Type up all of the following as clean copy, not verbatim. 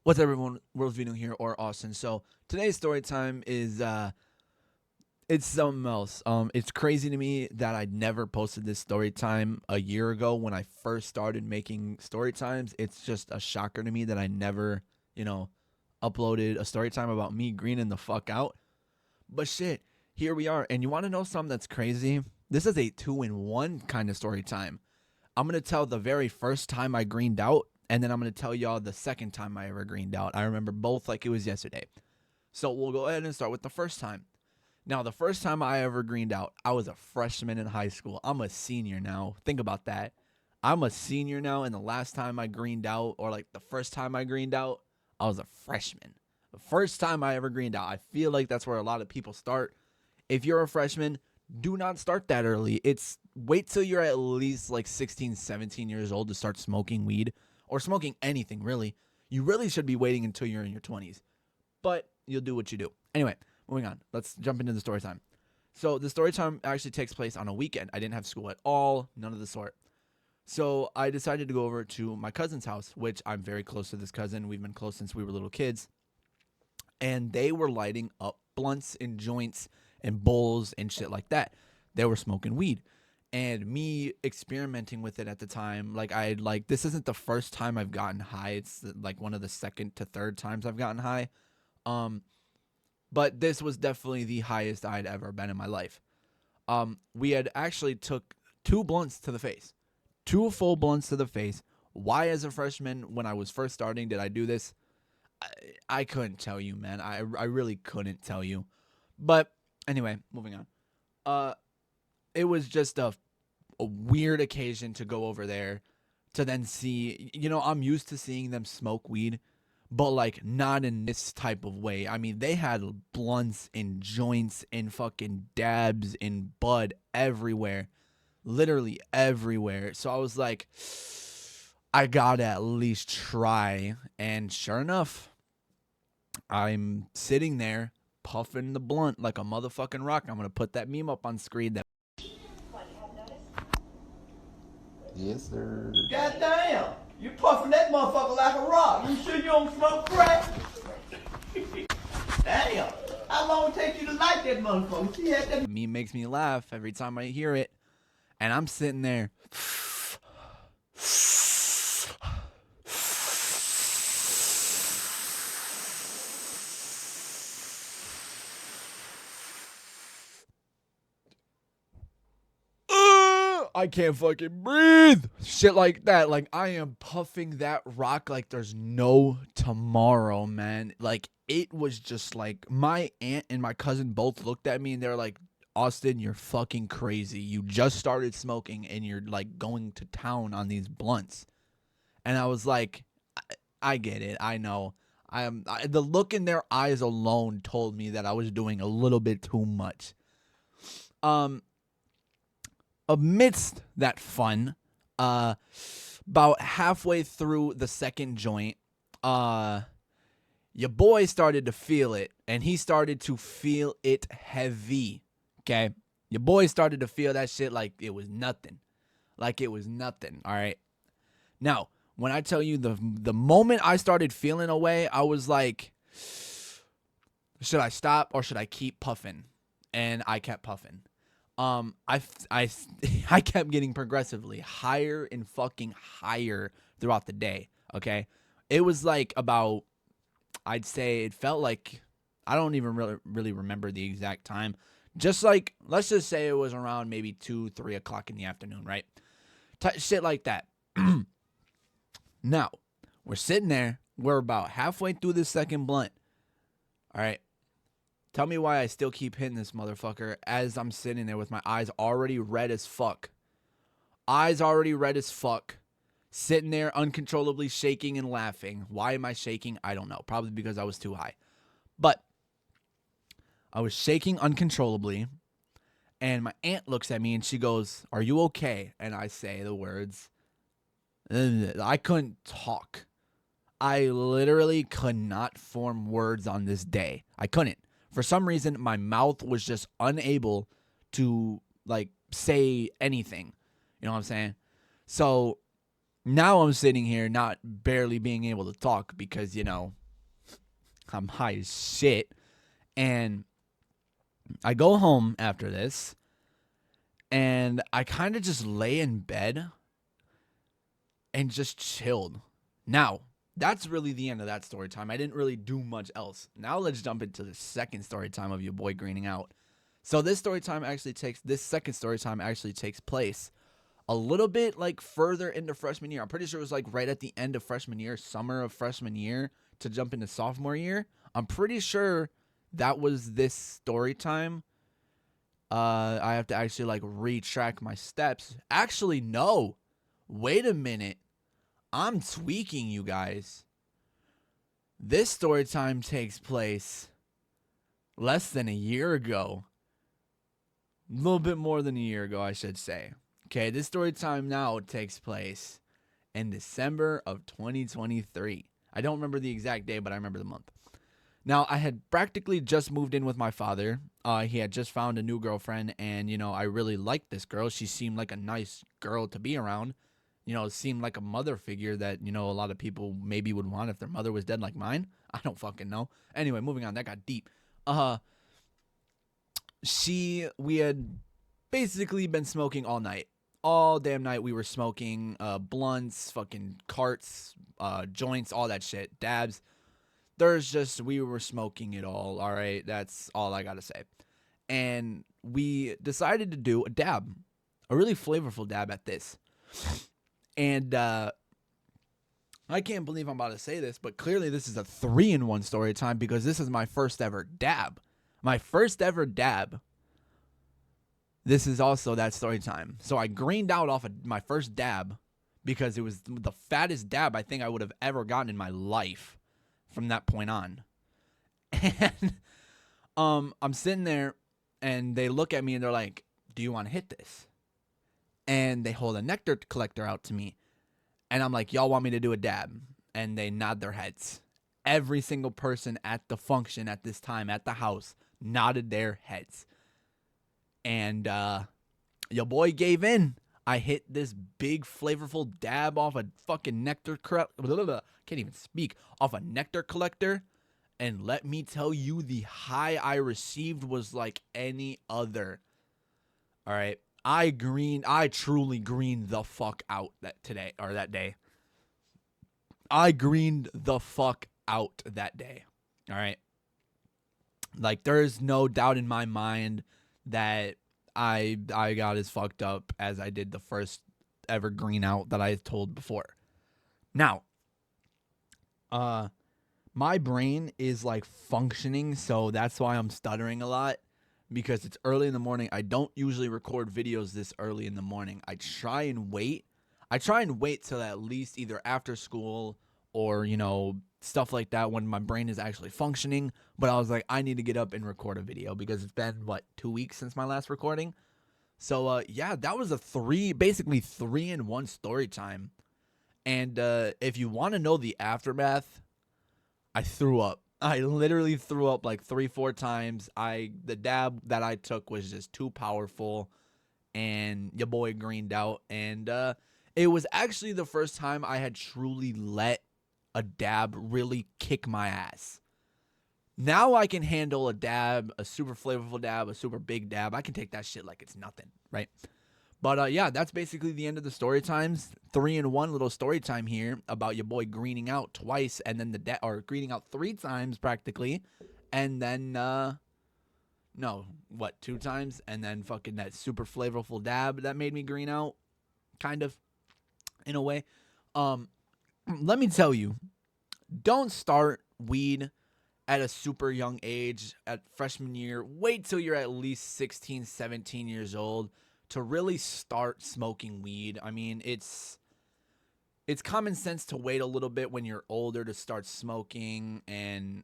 What's up, everyone? World Vino here, or Austin. So today's story time is it's something else. It's crazy to me that I never posted this story time a year ago when I first started making story times. It's just a shocker to me that I never, you know, uploaded a story time about me greening the fuck out. But shit, here we are. And you want to know something that's crazy? This is a 2-in-1 kind of story time. I'm gonna tell the very first time I greened out, and then I'm gonna tell y'all the second time I ever greened out. I remember both like it was yesterday. So we'll go ahead and start with the first time. Now, the first time I ever greened out, I was a freshman in high school. I'm a senior now. Think about that. I'm a senior now, and the last time I greened out, or like the first time I greened out, I was a freshman. The first time I ever greened out. I feel like that's where a lot of people start. If you're a freshman, do not start that early. It's wait till you're at least like 16, 17 years old to start smoking weed or smoking anything, really. You really should be waiting until you're in your 20s. But you'll do what you do. Anyway, moving on. Let's jump into the story time. So the story time actually takes place on a weekend. I didn't have school at all, none of the sort. So I decided to go over to my cousin's house, which I'm very close to this cousin. We've been close since we were little kids. And they were lighting up blunts and joints and bowls and shit like that. They were smoking weed. And me experimenting with it at the time, this isn't the first time I've gotten high. It's like one of the second to third times I've gotten high. Um, but this was definitely the highest I'd ever been in my life. We had actually took two blunts to the face, two full blunts to the face. Why, as a freshman, when I was first starting, did I do this? I couldn't tell you, man. I really couldn't tell you. But anyway, moving on. Uh, it was just a weird occasion to go over there to then see. I'm used to seeing them smoke weed, but like not in this type of way. I mean, they had blunts and joints and fucking dabs and bud everywhere, literally everywhere. So I was like, I gotta at least try. And sure enough, I'm sitting there puffing the blunt like a motherfucking rock. I'm gonna put that meme up on screen. Yes, sir. Goddamn! You puffing that motherfucker like a rock. You sure you don't smoke crack? Damn! How long it take you to light that motherfucker? She had that. Meme makes me laugh every time I hear it, and I'm sitting there. I can't fucking breathe. Shit like that. Like, I am puffing that rock like there's no tomorrow, man. Like, it was just like my aunt and my cousin both looked at me and they're like, Austin, you're fucking crazy. You just started smoking and you're like going to town on these blunts. And I was like, I get it. I know. The look in their eyes alone told me that I was doing a little bit too much. Amidst that fun, about halfway through the second joint, your boy started to feel it, and he started to feel it heavy. Okay, your boy started to feel that shit like it was nothing, All right. Now, when I tell you the moment I started feeling away, I was like, should I stop or should I keep puffing? And I kept puffing. I kept getting progressively higher and fucking higher throughout the day. Okay, it was like about, I'd say it felt like, I don't even really remember the exact time. Just like, let's just say it was around maybe 2-3 o'clock in the afternoon, right? Shit like that. Now we're sitting there. We're about halfway through the second blunt. All right. Tell me why I still keep hitting this motherfucker as I'm sitting there with my eyes already red as fuck. Eyes already red as fuck. Sitting there uncontrollably shaking and laughing. Why am I shaking? I don't know. Probably because I was too high. But I was shaking uncontrollably. And my aunt looks at me and she goes, "Are you okay?" And I say the words. I couldn't talk. I literally could not form words on this day. I couldn't. For some reason, my mouth was just unable to, like, say anything. You know what I'm saying? So Now I'm sitting here not barely being able to talk because, you know, I'm high as shit. And I go home after this and I kind of just lay in bed and just chilled. Now, that's really the end of that story time. I didn't really do much else. Now let's jump into the second story time of your boy greening out. So this second story time actually takes place a little bit like further into freshman year. I'm pretty sure it was like right at the end of freshman year, summer of freshman year to jump into sophomore year. I'm pretty sure that was this story time. I have to actually like retrack my steps. Actually, no. Wait a minute. I'm tweaking, you guys. This story time takes place less than a year ago. A little bit more than a year ago, I should say. Okay, this story time now takes place in December of 2023. I don't remember the exact day, but I remember the month. Now, I had practically just moved in with my father. He had just found a new girlfriend, and, you know, I really liked this girl. She seemed like a nice girl to be around. You know, seemed like a mother figure that, you know, a lot of people maybe would want if their mother was dead like mine. I don't fucking know. Anyway, moving on. That got deep. We had basically been smoking all night. All damn night we were smoking blunts, fucking carts, joints, all that shit, dabs. We were smoking it all right? That's all I gotta say. And we decided to do a dab, a really flavorful dab at this. And I can't believe I'm about to say this, but clearly this is a 3-in-1 story time because this is my first ever dab. My first ever dab. This is also that story time. So I greened out off of my first dab because it was the fattest dab I think I would have ever gotten in my life from that point on. And I'm sitting there and they look at me and they're like, "Do you want to hit this?" And they hold a nectar collector out to me. And I'm like, "Y'all want me to do a dab?" And they nod their heads. Every single person at the function at this time at the house nodded their heads. And your boy gave in. I hit this big flavorful dab off a fucking can't even speak. Off a nectar collector. And let me tell you, the high I received was like any other. All right. I truly greened the fuck out that day. I greened the fuck out that day. All right. Like, there's no doubt in my mind that I got as fucked up as I did the first ever green out that I told before. Now, my brain is like functioning, so that's why I'm stuttering a lot. Because it's early in the morning. I don't usually record videos this early in the morning. I try and wait till at least either after school or, you know, stuff like that when my brain is actually functioning. But I was like, I need to get up and record a video because it's been, 2 weeks since my last recording. So, yeah, that was basically 3-in-1 story time. And if you want to know the aftermath, I threw up. I literally threw up like 3-4 times. The dab that I took was just too powerful, and your boy greened out. And it was actually the first time I had truly let a dab really kick my ass. Now I can handle a dab, a super flavorful dab, a super big dab. I can take that shit like it's nothing, right? But yeah, that's basically the end of the story times. 3-in-1 little story time here about your boy greening out twice, and then greening out 3 times practically, and then 2 times, and then fucking that super flavorful dab that made me green out, kind of, in a way. Let me tell you, don't start weed at a super young age at freshman year. Wait till you're at least 16, 17 years old to really start smoking weed. I mean, it's common sense to wait a little bit when you're older to start smoking, and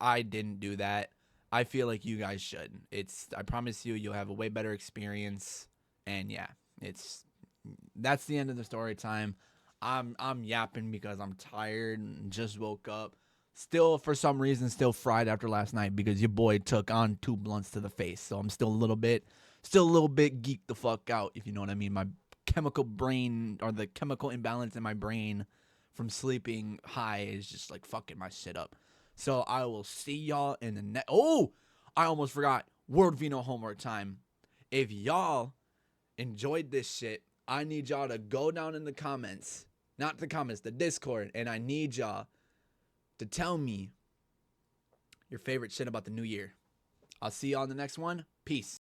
I didn't do that. I feel like you guys should. I promise you'll have a way better experience. And yeah, that's the end of the story time. I'm yapping because I'm tired and just woke up. Still, for some reason, still fried after last night because your boy took on 2 blunts to the face. So I'm still a little bit geeked the fuck out, if you know what I mean. My chemical brain or the chemical imbalance in my brain from sleeping high is just like fucking my shit up. So I will see y'all in the next. Oh, I almost forgot. World Vino homework time. If y'all enjoyed this shit, I need y'all to go down in the comments, not the comments, the Discord, and I need y'all to tell me your favorite shit about the new year. I'll see y'all in the next one. Peace.